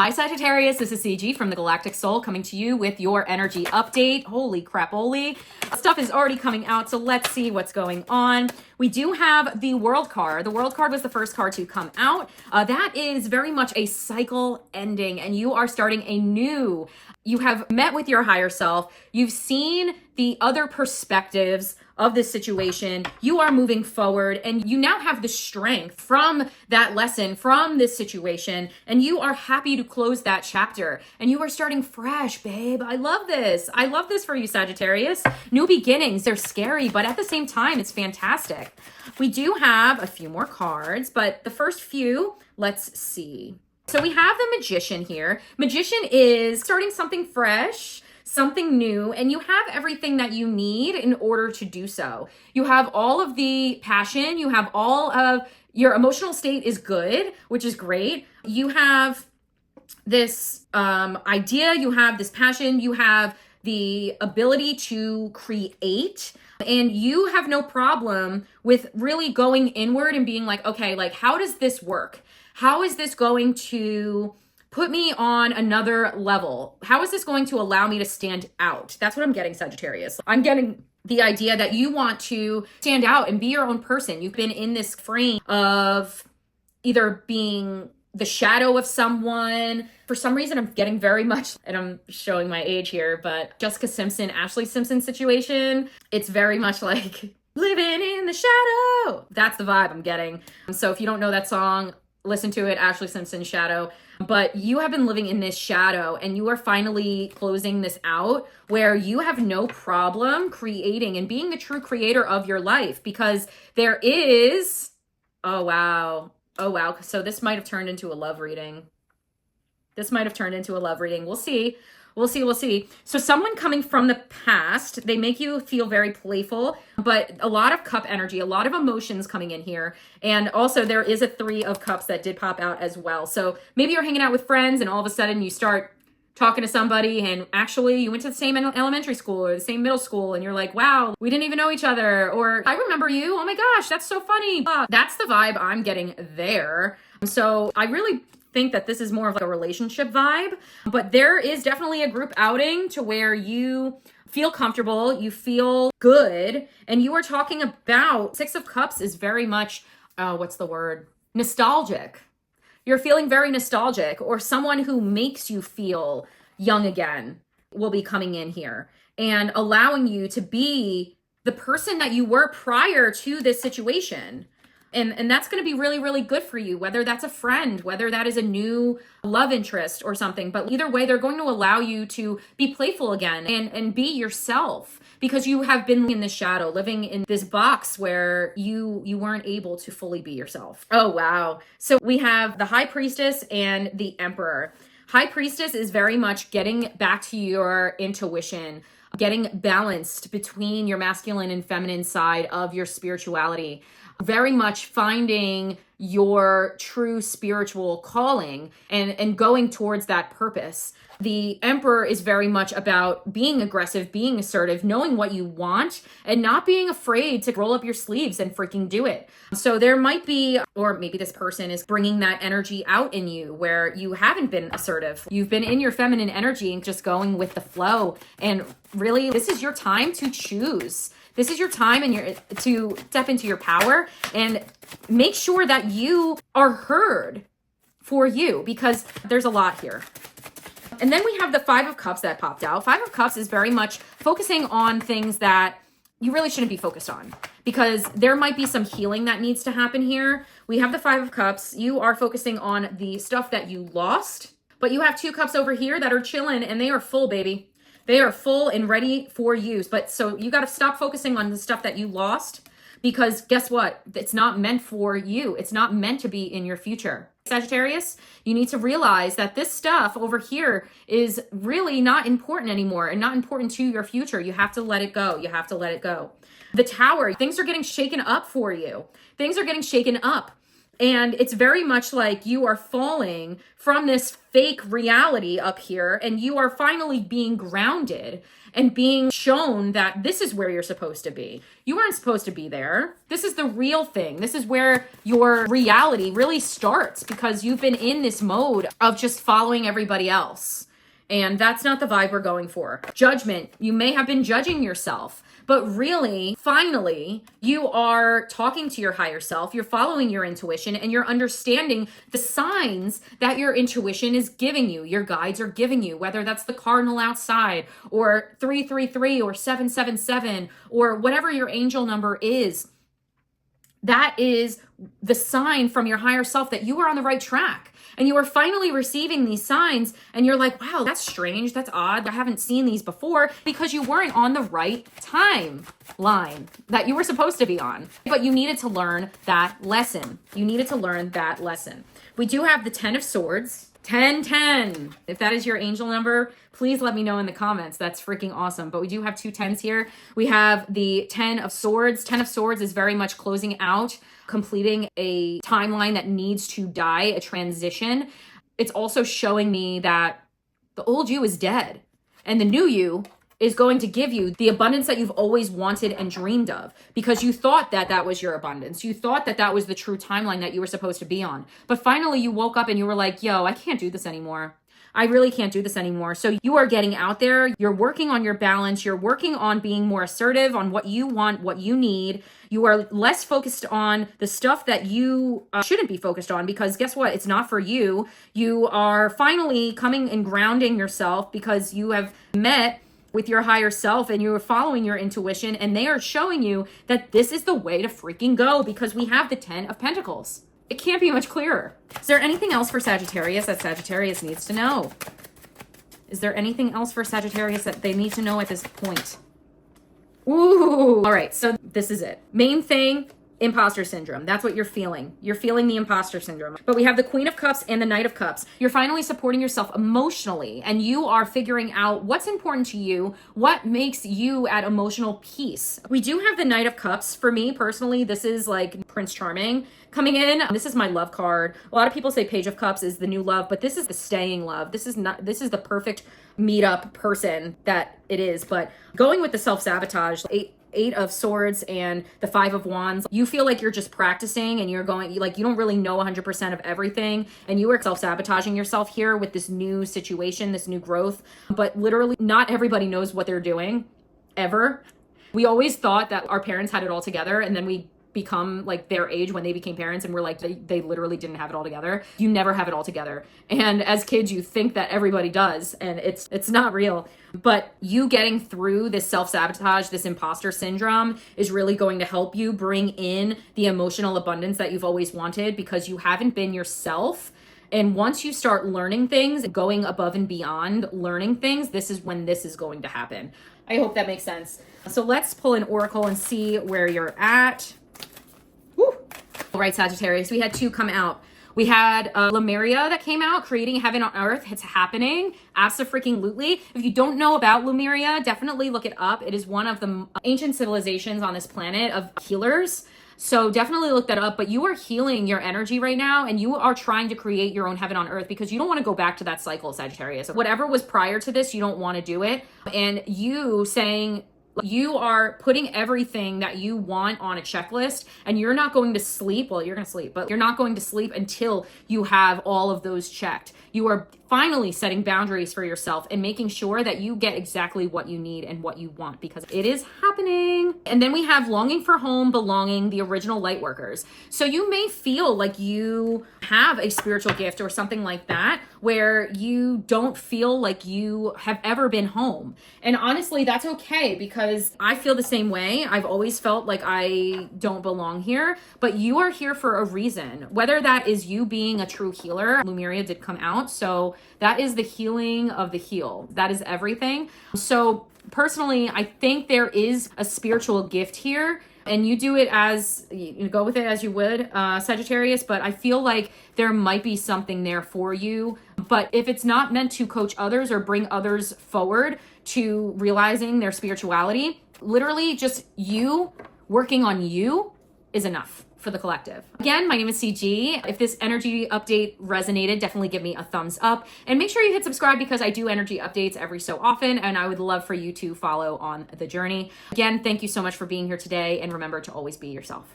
Hi Sagittarius, this is CG from the Galactic Soul coming to you with your energy update. Holy crap-oly. Stuff is already coming out, so let's see what's going on. We do have the World card. The World card was the first card to come out. That is very much a cycle ending, and you are starting a new. You have met with your higher self. You've seen the other perspectives of this situation. You are moving forward, and you now have the strength from that lesson, from this situation, and you are happy to close that chapter, and you are starting fresh, babe. I love this. I love this for you, Sagittarius. New beginnings, they're scary, but at the same time, it's fantastic. We do have a few more cards, but the first few, let's see. So we have the Magician here. Magician is starting something fresh, something new, and you have everything that you need in order to do so. You have all of the passion, you have all of your emotional state is good, which is great. You have this idea, you have this passion, you have the ability to create, and you have no problem with really going inward and being like, okay, like, how does this work? How is this going to put me on another level? How is this going to allow me to stand out? That's what I'm getting, Sagittarius. I'm getting the idea that you want to stand out and be your own person. You've been in this frame of either being the shadow of someone. For some reason, I'm getting very much, and I'm showing my age here, but Jessica Simpson, Ashley Simpson situation. It's very much like living in the shadow. That's the vibe I'm getting. So if you don't know that song, listen to it, Ashley Simpson, Shadow. But you have been living in this shadow, and you are finally closing this out where you have no problem creating and being the true creator of your life, because there is, oh wow. So this might have turned into a love reading. We'll see. We'll see. So someone coming from the past, they make you feel very playful, but a lot of cup energy, a lot of emotions coming in here. And also there is a 3 of cups that did pop out as well. So maybe you're hanging out with friends and all of a sudden you start talking to somebody and actually you went to the same elementary school or the same middle school and you're like, wow, we didn't even know each other. Or I remember you. Oh my gosh, that's so funny. That's the vibe I'm getting there. So I really think that this is more of like a relationship vibe, but there is definitely a group outing to where you feel comfortable, you feel good, and you are talking about 6 of Cups is very much, what's the word? Nostalgic. You're feeling very nostalgic, or someone who makes you feel young again will be coming in here and allowing you to be the person that you were prior to this situation. And that's going to be really, really good for you, whether that's a friend, whether that is a new love interest or something. But either way, they're going to allow you to be playful again and be yourself, because you have been in the shadow, living in this box where you weren't able to fully be yourself. Oh, wow. So we have the High Priestess and the Emperor. High Priestess is very much getting back to your intuition, getting balanced between your masculine and feminine side of your spirituality. Very much finding your true spiritual calling and going towards that purpose. The Emperor is very much about being aggressive, being assertive, knowing what you want, and not being afraid to roll up your sleeves and freaking do it. So there might be, or maybe this person is bringing that energy out in you where you haven't been assertive. You've been in your feminine energy and just going with the flow. And really, this is your time to choose. This is your time and to step into your power and make sure that you are heard for you, because there's a lot here. And then we have the 5 of Cups that popped out. 5 of Cups is very much focusing on things that you really shouldn't be focused on, because there might be some healing that needs to happen here. We have the 5 of Cups. You are focusing on the stuff that you lost, but you have 2 cups over here that are chilling and they are full, baby. They are full and ready for use. But so you got to stop focusing on the stuff that you lost, because guess what? It's not meant for you. It's not meant to be in your future. Sagittarius, you need to realize that this stuff over here is really not important anymore and not important to your future. You have to let it go. You have to let it go. The Tower, things are getting shaken up for you. Things are getting shaken up. And it's very much like you are falling from this fake reality up here, and you are finally being grounded and being shown that this is where you're supposed to be. You weren't supposed to be there. This is the real thing. This is where your reality really starts, because you've been in this mode of just following everybody else. And that's not the vibe we're going for. Judgment. You may have been judging yourself, but really, finally, you are talking to your higher self. You're following your intuition, and you're understanding the signs that your intuition is giving you. Your guides are giving you, whether that's the cardinal outside or 333 or 777 or whatever your angel number is. That is the sign from your higher self that you are on the right track. And you are finally receiving these signs, and you're like, wow, that's strange. That's odd. I haven't seen these before, because you weren't on the right timeline that you were supposed to be on. But you needed to learn that lesson. You needed to learn that lesson. We do have the 10 of Swords. 1010. If that is your angel number, please let me know in the comments. That's freaking awesome. But we do have two 10s here. We have the 10 of Swords. 10 of Swords is very much closing out, completing a timeline that needs to die, a transition. It's also showing me that the old you is dead, and the new you is going to give you the abundance that you've always wanted and dreamed of, because you thought that that was your abundance. You thought that that was the true timeline that you were supposed to be on. But finally you woke up and you were like, yo, I can't do this anymore. I really can't do this anymore. So you are getting out there. You're working on your balance. You're working on being more assertive on what you want, what you need. You are less focused on the stuff that you shouldn't be focused on, because guess what? It's not for you. You are finally coming and grounding yourself, because you have met with your higher self and you are following your intuition, and they are showing you that this is the way to freaking go, because we have the 10 of Pentacles. It can't be much clearer. Is there anything else for Sagittarius that Sagittarius needs to know? Is there anything else for Sagittarius that they need to know at this point? Ooh. All right, so this is it. Main thing, imposter syndrome. That's what you're feeling. You're feeling the imposter syndrome. But we have the Queen of Cups and the Knight of Cups. You're finally supporting yourself emotionally, and you are figuring out what's important to you, what makes you at emotional peace. We do have the Knight of Cups. For me personally, this is like Prince Charming coming in. This is my love card. A lot of people say Page of Cups is the new love, but this is the staying love. This is the perfect meetup person that it is. But going with the self-sabotage, Eight of Swords and the 5 of Wands, you feel like you're just practicing, and you're going, like, you don't really know 100% of everything, and you are self-sabotaging yourself here with this new situation, this new growth. But literally not everybody knows what they're doing ever. We always thought that our parents had it all together, and then we become like their age when they became parents, and we're like, they literally didn't have it all together. You never have it all together. And as kids, you think that everybody does, and it's not real. But you getting through this self-sabotage, this imposter syndrome, is really going to help you bring in the emotional abundance that you've always wanted, because you haven't been yourself. And once you start learning things, going above and beyond learning things, this is when this is going to happen. I hope that makes sense. So let's pull an oracle and see where you're at. Woo. All right, Sagittarius, we had two come out. We had Lemuria that came out, creating heaven on earth. It's happening. Abso-freaking-lutely. If you don't know about Lemuria, definitely look it up. It is one of the ancient civilizations on this planet of healers. So definitely look that up. But you are healing your energy right now, and you are trying to create your own heaven on earth, because you don't want to go back to that cycle, Sagittarius. Whatever was prior to this, you don't want to do it. And you saying, you are putting everything that you want on a checklist, and you're not going to sleep. Well, you're going to sleep, but you're not going to sleep until you have all of those checked. You are finally setting boundaries for yourself and making sure that you get exactly what you need and what you want, because it is happening. And then we have longing for home, belonging, the original light workers. So you may feel like you have a spiritual gift or something like that, where you don't feel like you have ever been home. And honestly, that's okay, because I feel the same way. I've always felt like I don't belong here, but you are here for a reason. Whether that is you being a true healer, Lemuria did come out. So that is the healing of the heal. That is everything. So personally, I think there is a spiritual gift here, and you do it as, you go with it as you would, Sagittarius, but I feel like there might be something there for you. But if it's not meant to coach others or bring others forward to realizing their spirituality, literally just you working on you is enough for the collective. Again, my name is CG. If this energy update resonated, definitely give me a thumbs up and make sure you hit subscribe because I do energy updates every so often and I would love for you to follow on the journey. Again, thank you so much for being here today and remember to always be yourself.